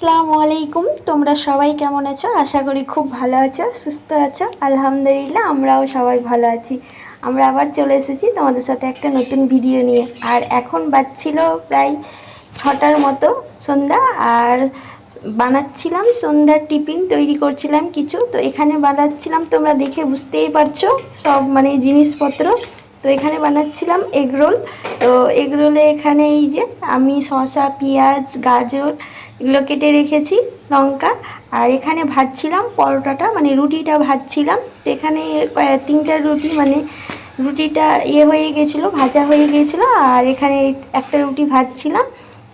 আসসালামু আলাইকুম। তোমরা সবাই কেমন আছো? আশা করি খুব ভালো আছো, সুস্থ আছো। আলহামদুলিল্লাহ, আমরাও সবাই ভালো আছি। আমরা আবার চলে এসেছি তোমাদের সাথে একটা নতুন ভিডিও নিয়ে। আর এখন বাজছিল প্রায় 6টার মতো সন্ধ্যা। আর বানাচ্ছিলাম সন্ধ্যার টিফিন, তৈরি করছিলাম কিছু। তো এখানে বানাচ্ছিলাম, তোমরা দেখে বুঝতেই পারছো সব জিনিসপত্র। তো এখানে বানাচ্ছিলাম এগরোল। তো এগরোলে এখানে এই যে আমি শসা, পেঁয়াজ, গাজর এগুলো কেটে রেখেছি, লঙ্কা। আর এখানে ভাজছিলাম পরোটাটা, রুটিটা ভাজছিলাম। তো এখানে 3টা রুটি, রুটিটা হয়ে গেছিলো, ভাজা হয়ে গিয়েছিলো। আর এখানে একটা রুটি ভাজছিলাম।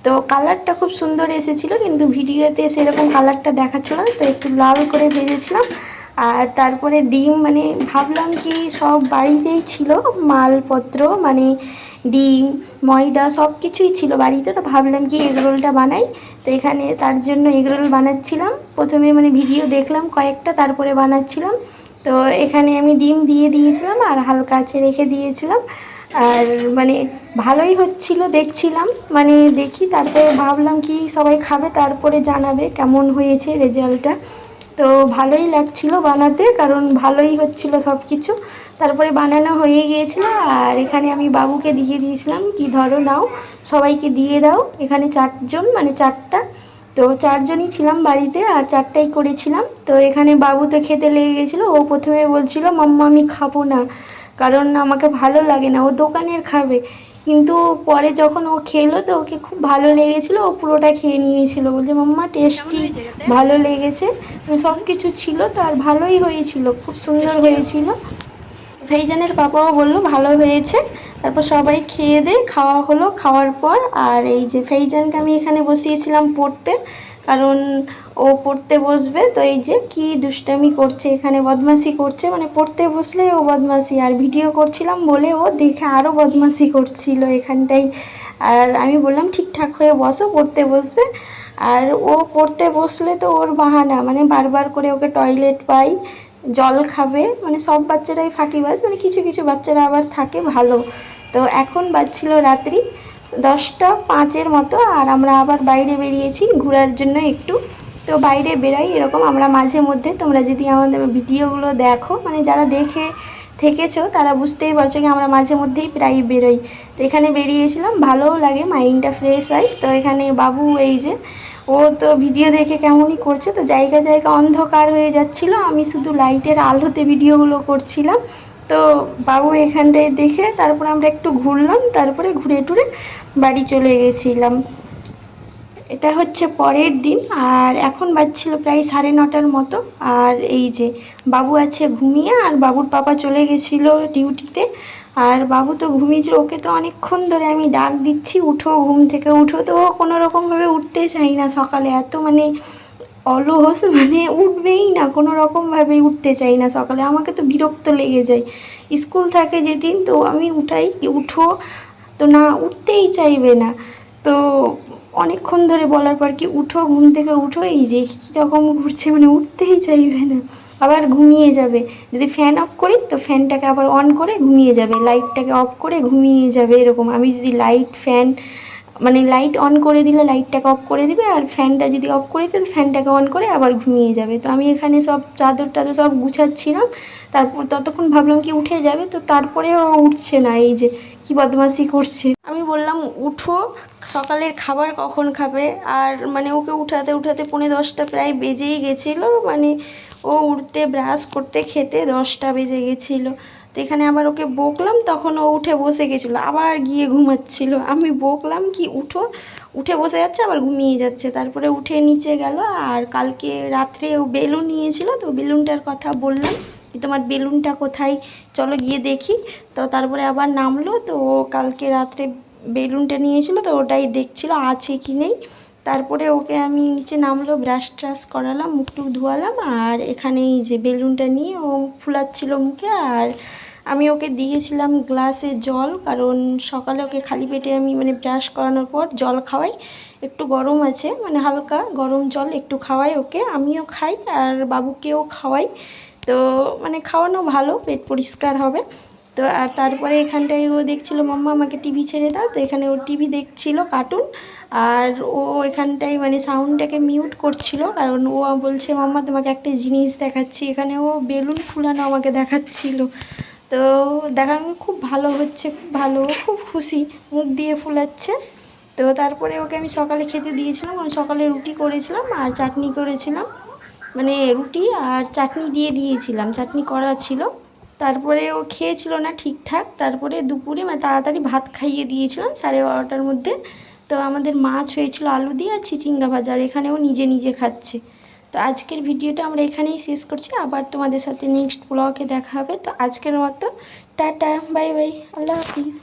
তো কালারটা খুব সুন্দর এসেছিলো, কিন্তু ভিডিওতে সেরকম কালারটা দেখাচ্ছিল না, তো একটু লাল করে ভেজেছিলাম। আর তারপরে ডিম, ভাবলাম কি সব বাড়িতেই ছিল মালপত্র, ডিম, ময়দা সব কিছুই ছিল বাড়িতে। তো ভাবলাম কি এগরোলটা বানাই। তো এখানে তার জন্য এগরোল বানাচ্ছিলাম। প্রথমে ভিডিও দেখলাম কয়েকটা, তারপরে বানাচ্ছিলাম। তো এখানে আমি ডিম দিয়ে দিয়েছিলাম আর হালকা আঁচে রেখে দিয়েছিলাম। আর ভালোই হচ্ছিল দেখছিলাম, দেখি, তারপরে ভাবলাম কি সবাই খাবে তারপরে জানাবে কেমন হয়েছে রেজাল্টটা। তো ভালোই লাগছিল বানাতে, কারণ ভালোই হচ্ছিল সব কিছু। তারপরে বানানো হয়ে গিয়েছিল। আর এখানে আমি বাবুকে দিয়ে দিয়েছিলাম, কি ধরো নাও, সবাইকে দিয়ে দাও। এখানে 4জন, 4টা। তো 4জনই ছিলাম বাড়িতে, আর 4টাই করেছিলাম। তো এখানে বাবু তো খেতে লেগে গেছিলো। ও প্রথমে বলছিল মাম্মা আমি খাবো না, কারণ আমাকে ভালো লাগে না, ও দোকানের খাবে। কিন্তু পরে যখন ও খেলো তো ওকে খুব ভালো লেগেছিলো, ও পুরোটা খেয়ে নিয়েছিলো। বলছে মাম্মা টেস্টি, ভালো লেগেছে। সব কিছু ছিল তো, আর ভালোই হয়েছিল, খুব সুন্দর হয়েছিল। ভাইজানের পাপাও বললো ভালো হয়েছে। তারপর সবাই খেয়ে দিয়ে খাওয়া হলো। খাওয়ার পর আর এই যে ফাইজানকে আমি এখানে বসিয়েছিলাম পড়তে, কারণ ও পড়তে বসবে। তো এই যে কি দুষ্টামি করছে, এখানে বদমাশি করছে, পড়তে বসলে ও বদমাশি, আর ভিডিও করছিলাম বলে ও দেখে আরও বদমাশি করছিল এখানটাই। আর আমি বললাম ঠিকঠাক হয়ে বসো, পড়তে বসবে। আর ও পড়তে বসলে তো ওর বাহানা, বারবার করে ওকে টয়লেট পাই, জল খাবে। সব বাচ্চারাই ফাঁকিবাজ, কিছু কিছু বাচ্চারা আবার থাকে ভালো। তো এখন বাজছিল রাত্রি 10টা 5-এর মতো। আর আমরা আবার বাইরে বেরিয়েছি ঘোরার জন্য একটু। তো বাইরে বেরাই এরকম আমরা মাঝে মধ্যে। তোমরা যদি আমাদের ভিডিওগুলো দেখো, যারা দেখে থেকেছো তারা বুঝতেই পারছো কি আমরা মাঝে মধ্যেই প্রায় বেরোই। তো এখানে বেরিয়েছিলাম, ভালোও লাগে, মাইন্ডটা ফ্রেশ হয়। তো এখানে বাবু এই যে ও তো ভিডিও দেখে কেমনই করছে। তো জায়গা জায়গা অন্ধকার হয়ে যাচ্ছিল, আমি শুধু লাইটের আলোতে ভিডিওগুলো করছিলাম। তো বাবু এখানটায় দেখে তারপর আমরা একটু ঘুরলাম, তারপরে ঘুরে টুরে বাড়ি চলে গেছিলাম। এটা হচ্ছে পরের দিন। আর এখন বাজছিল প্রায় 9:30 মতো। আর এই যে বাবু আছে ঘুমিয়ে, আর বাবুর পাপা চলে গেছিলো ডিউটিতে। আর বাবু তো ঘুমিয়েছিল, ওকে তো অনেকক্ষণ ধরে আমি ডাক দিচ্ছি উঠো, ঘুম থেকে উঠো। তো ও কোনো রকমভাবে উঠতে চাই না, সকালে এত অলস, উঠবেই না, কোনো রকমভাবেই উঠতে চাই না সকালে। আমাকে তো বিরক্ত লেগে যায়, স্কুল থাকে যেদিন তো আমি উঠাই, উঠো, তো না, উঠতেই চাইবে না। তো অনেকক্ষণ ধরে বলার পর কি উঠো, ঘুম থেকে উঠো, এই যে কীরকম ঘুরছে, উঠতেই চাইবে না। আবার ঘুমিয়ে যাবে, যদি ফ্যান অফ করি তো ফ্যানটাকে আবার অন করে ঘুমিয়ে যাবে, লাইটটাকে অফ করে ঘুমিয়ে যাবে এরকম। আমি যদি লাইট ফ্যান লাইট অন করে দিলে লাইটটাকে অফ করে দিবে, আর ফ্যানটা যদি অফ করে দিতে ফ্যানটাকে অন করে আবার ঘুমিয়ে যাবে। তো আমি এখানে সব চাদর টাদর সব গুছাচ্ছিলাম। তারপর ততক্ষণ ভাবলাম কি উঠে যাবে, তো তারপরেও উঠছে না, এই যে কি বদমাশি করছে। আমি বললাম উঠো, সকালের খাবার কখন খাবে। আর ওকে উঠাতে উঠাতে 9:45 প্রায় বেজেই গেছিলো। ও উঠতে, ব্রাশ করতে, খেতে 10টা বেজে গেছিলো। তো এখানে আবার ওকে বকলাম, তখন ও উঠে বসে গেছিলো, আবার গিয়ে ঘুমাচ্ছিল। আমি বকলাম কি উঠো, উঠে বসে যাচ্ছে, আবার ঘুমিয়ে যাচ্ছে। তারপরে উঠে নিচে গেল। আর কালকে রাত্রে ও বেলুন নিয়েছিল, তো বেলুনটার কথা বললাম কি তোমার বেলুনটা কোথায়, চলো গিয়ে দেখি। তো তারপরে আবার নামলো। তো ও কালকে রাত্রে বেলুনটা নিয়েছিল, তো ওটাই দেখছিল আছে কি নেই। তারপরে ওকে আমি নিচে নামলো, ব্রাশ ট্রাশ করালাম, মুখ টুক ধোয়ালাম। আর এখানেই যে বেলুনটা নিয়ে ও ফুলাচ্ছিল মুখে। আর আমি ওকে দিয়েছিলাম গ্লাসে জল, কারণ সকালে ওকে খালি পেটে আমি ব্রাশ করানোর পর জল খাওয়াই, একটু গরম আছে, হালকা গরম জল একটু খাওয়াই ওকে। আমিও খাই আর বাবুকেও খাওয়াই। তো খাওয়ানো ভালো, পেট পরিষ্কার হবে। তো আর তারপরে এখানটায় ও দেখছিল মাম্মা আমাকে টিভি ছেড়ে দাও, তো এখানে ও টিভি দেখছিল কার্টুন। আর ও এখানটায় মানে সাউন্ডটাকে মিউট করছিল, কারণ ও বলছে মাম্মা তোমাকে একটা জিনিস দেখাচ্ছি। এখানে ও বেলুন ফুলানো আমাকে দেখাচ্ছিল। তো দেখানো খুব ভালো হচ্ছে, খুব ভালো, খুব খুশি, মুখ দিয়ে ফুলাচ্ছে। তো তারপরে ওকে আমি সকালে খেতে দিয়েছিলাম, আমি সকালে রুটি করেছিলাম আর চাটনি করেছিলাম, মানে রুটি আর চাটনি দিয়ে দিয়েছিলাম, চাটনি করা ছিল। তারপরে ও খেয়েছিল না ঠিকঠাক, তারপরে দুপুরে মানে তাড়াতাড়ি ভাত খাইয়ে দিয়েছিলাম 12:30টার মধ্যে। তো আমাদের মাছ হয়েছিল আলু দিয়ে আর চিচিঙ্গা ভাজা, আর এখানেও নিজে নিজে খাচ্ছে। তো আজকের ভিডিওটা আমরা এখানেই শেষ করছি, আবার তোমাদের সাথে নেক্সট ব্লগে দেখা হবে। তো আজকের মতো টাটা, বাই বাই, আল্লাহ হাফিজ।